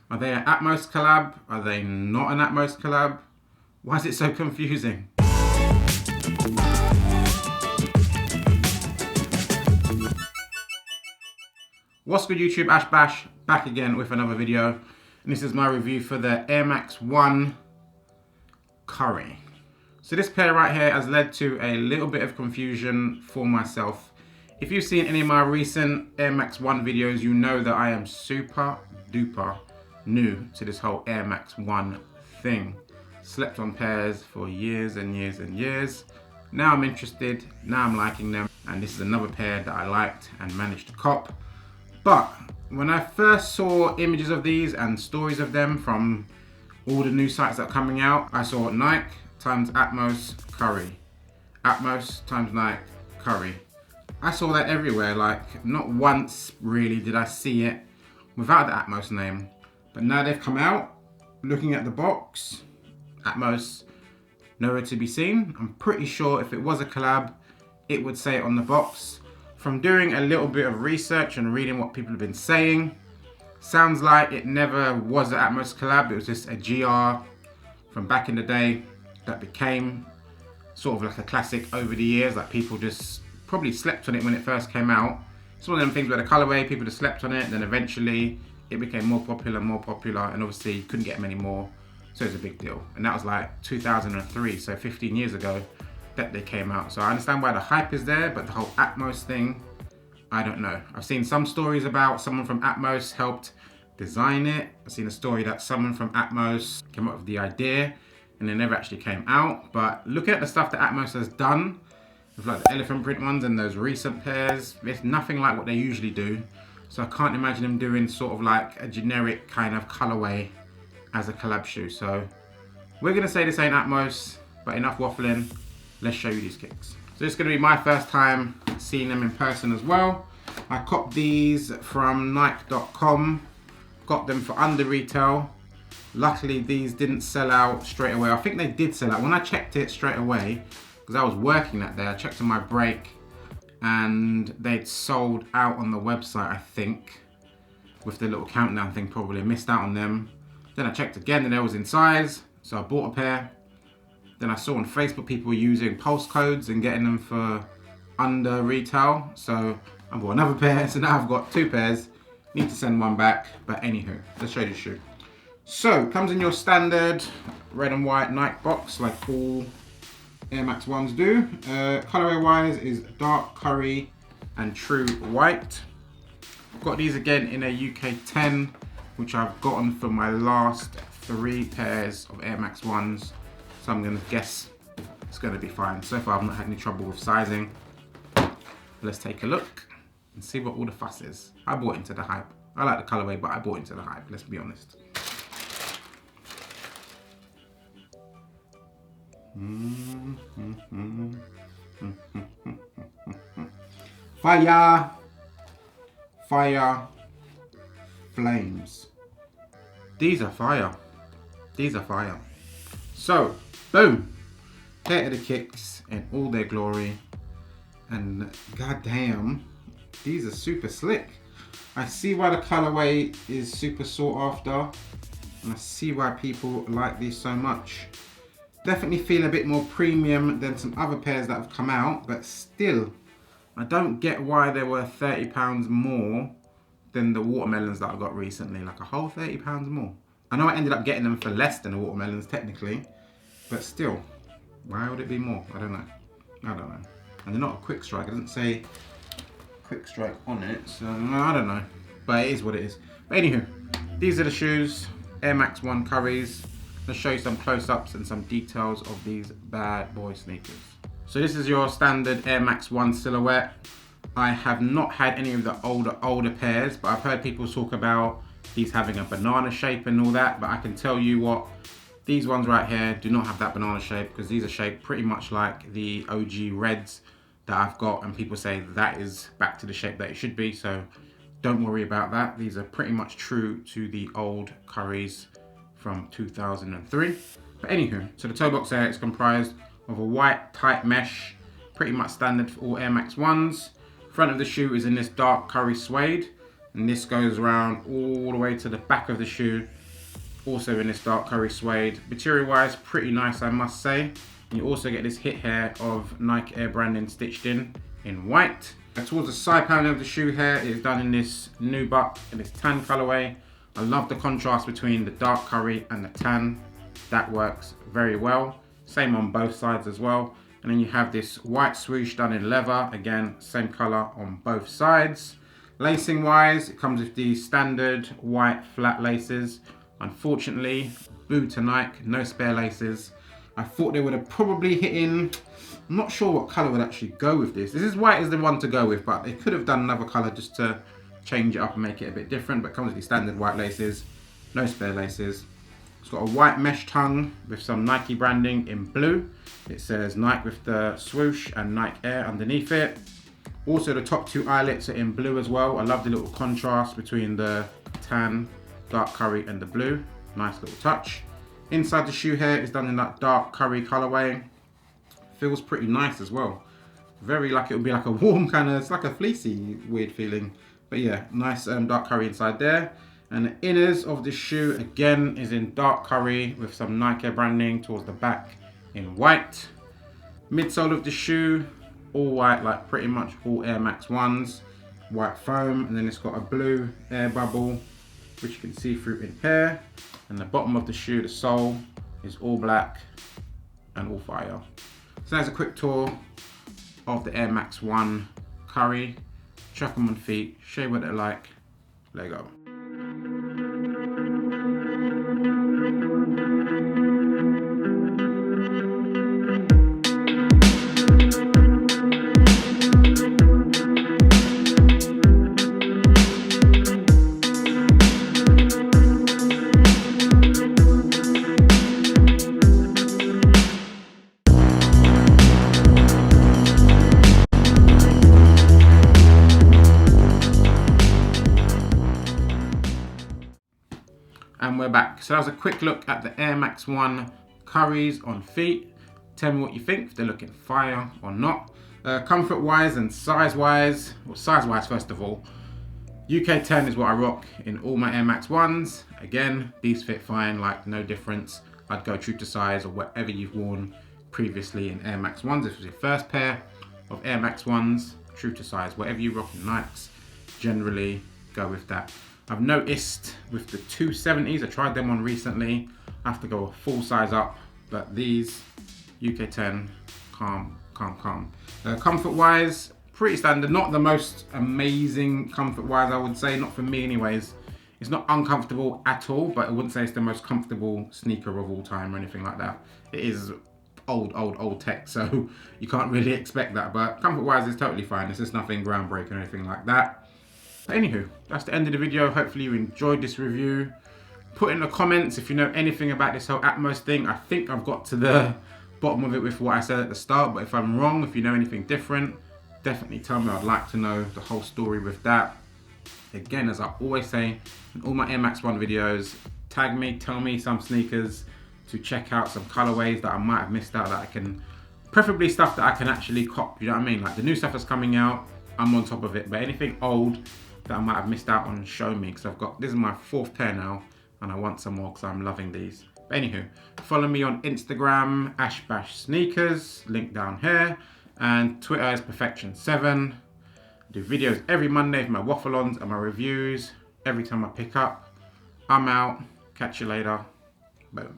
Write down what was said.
Are they an Atmos collab? Are they not an Atmos collab? Why is it so confusing? What's good YouTube, Ash Bash, back again with another video. And this is my review for the Air Max 1 Qwertee. So this pair right here has led to a little bit of confusion for myself. If you've seen any of my recent Air Max 1 videos, you know that I am super duper new to this whole Air Max 1 thing. Slept on pairs for years and years and years. Now I'm interested, now I'm liking them, and this is another pair that I liked and managed to cop. But when I first saw images of these and stories of them from all the new sites that are coming out, I saw Nike times Atmos Qwertee. Atmos times Nike Qwertee. I saw that everywhere, like not once really did I see it without the Atmos name. But now they've come out, looking at the box, Atmos nowhere to be seen. I'm pretty sure if it was a collab, it would say it on the box. From doing a little bit of research and reading what people have been saying, sounds like it never was an Atmos collab. It was just a GR from back in the day that became sort of like a classic over the years. Like people just probably slept on it when it first came out. It's one of them things where the colorway, people just slept on it, then eventually it became more popular, and obviously you couldn't get many more, so it was a big deal. And that was like 2003, so 15 years ago that they came out. So I understand why the hype is there, but the whole Atmos thing, I don't know. I've seen some stories about someone from Atmos helped design it. I've seen a story that someone from Atmos came up with the idea and it never actually came out. But looking at the stuff that Atmos has done, with like the elephant print ones and those recent pairs, it's nothing like what they usually do. So I can't imagine them doing sort of like a generic kind of colorway as a collab shoe. So we're gonna say this ain't Atmos, but enough waffling. Let's show you these kicks. So this is gonna be my first time seeing them in person as well. I copped these from Nike.com, got them for under retail. Luckily these didn't sell out straight away. I think they did sell out. When I checked it straight away, because I was working that day, I checked on my break and they'd sold out on the website, I think, with the little countdown thing. Probably missed out on them. Then I checked again and they was in size, so I bought a pair. Then I saw on Facebook people were using pulse codes and getting them for under retail, so I bought another pair. So now I've got two pairs. Need to send one back, but anywho, let's show you the shoe. So comes in your standard red and white Nike box, like all Air Max 1s do. Colorway wise is dark curry and true white. Got these again in a UK 10, which I've gotten for my last 3 pairs of Air Max 1s. So I'm gonna guess it's gonna be fine. So far I've not had any trouble with sizing. Let's take a look and see what all the fuss is. I bought into the hype. I like the colorway, but I bought into the hype, let's be honest. Fire, fire, flames. These are fire. These are fire. So, boom. Here are the kicks in all their glory. And goddamn, these are super slick. I see why the colorway is super sought after. And I see why people like these so much. Definitely feel a bit more premium than some other pairs that have come out, but still, I don't get why they were £30 more than the watermelons that I got recently, like a whole £30 more. I know I ended up getting them for less than the watermelons technically, but still, why would it be more? I don't know. I don't know. And they're not a quick strike. It doesn't say quick strike on it, so I don't know. But it is what it is. But anywho, these are the shoes, Air Max 1 Qwertees. Let's show you some close-ups and some details of these bad boy sneakers. So this is your standard Air Max 1 silhouette. I have not had any of the older pairs, but I've heard people talk about these having a banana shape and all that, but I can tell you what, these ones right here do not have that banana shape, because these are shaped pretty much like the OG reds that I've got, and people say that is back to the shape that it should be, so don't worry about that. These are pretty much true to the old Qwertees from 2003. But anywho, so the toe box there is comprised of a white tight mesh, pretty much standard for all Air Max 1s. Front of the shoe is in this dark curry suede. And this goes around all the way to the back of the shoe. Also in this dark curry suede. Material wise, pretty nice, I must say. And you also get this hit here of Nike Air branding stitched in white. And towards the side panel of the shoe here, it is done in this nubuck, in this tan colorway. I love the contrast between the dark curry and the tan. That works very well. Same on both sides as well. And then you have this white swoosh done in leather. Again, same color on both sides. Lacing wise, it comes with the standard white flat laces. Unfortunately, boo to Nike, no spare laces. I thought they would have probably hit in. I'm not sure what color would actually go with this. This is white is the one to go with, but they could have done another color just to change it up and make it a bit different. But it comes with the standard white laces, no spare laces. It's got a white mesh tongue with some Nike branding in blue. It says Nike with the swoosh and Nike Air underneath it. Also, the top two eyelets are in blue as well. I love the little contrast between the tan, dark curry and the blue. Nice little touch. Inside the shoe here is done in that dark curry colorway. Feels pretty nice as well. Very like it would be like a warm kind of, it's like a fleecy weird feeling. But yeah, nice dark curry inside there. And the inners of the shoe again is in dark curry with some Nike branding towards the back in white. Midsole of the shoe, all white, like pretty much all Air Max 1s. White foam, and then it's got a blue air bubble, which you can see through in here. And the bottom of the shoe, the sole, is all black and all fire. So that's a quick tour of the Air Max 1 curry. Chuck them on feet, show you what they're like. There you go. And we're back. So that was a quick look at the Air Max 1 curries on feet. Tell me what you think, if they're looking fire or not. Comfort wise and size wise, well size wise first of all, UK 10 is what I rock in all my Air Max 1s. Again, these fit fine, like no difference. I'd go true to size or whatever you've worn previously in Air Max 1s. This was your first pair of Air Max 1s, true to size. Whatever you rock in Nikes, generally go with that. I've noticed with the 270s, I tried them on recently, I have to go a full size up, but these UK 10, calm. Comfort wise, pretty standard, not the most amazing comfort wise I would say, not for me anyways. It's not uncomfortable at all, but I wouldn't say it's the most comfortable sneaker of all time or anything like that. It is old tech, so you can't really expect that, but comfort wise it's totally fine. It's just nothing groundbreaking or anything like that. But anywho, that's the end of the video. Hopefully you enjoyed this review. Put in the comments if you know anything about this whole Atmos thing. I think I've got to the bottom of it with what I said at the start, but if I'm wrong, if you know anything different, definitely tell me. I'd like to know the whole story with that. Again, as I always say in all my Air Max 1 videos, tag me, tell me some sneakers to check out, some colorways that I might have missed out that I can, preferably stuff that I can actually cop, you know what I mean? Like the new stuff that's coming out, I'm on top of it, but anything old that I might have missed out on, show me, because I've got, this is my 4th pair now, and I want some more because I'm loving these. But anywho, follow me on Instagram, @bashsneakers, link down here, and Twitter is perfection7. I do videos every Monday for my waffle-ons and my reviews, every time I pick up. I'm out, catch you later, boom.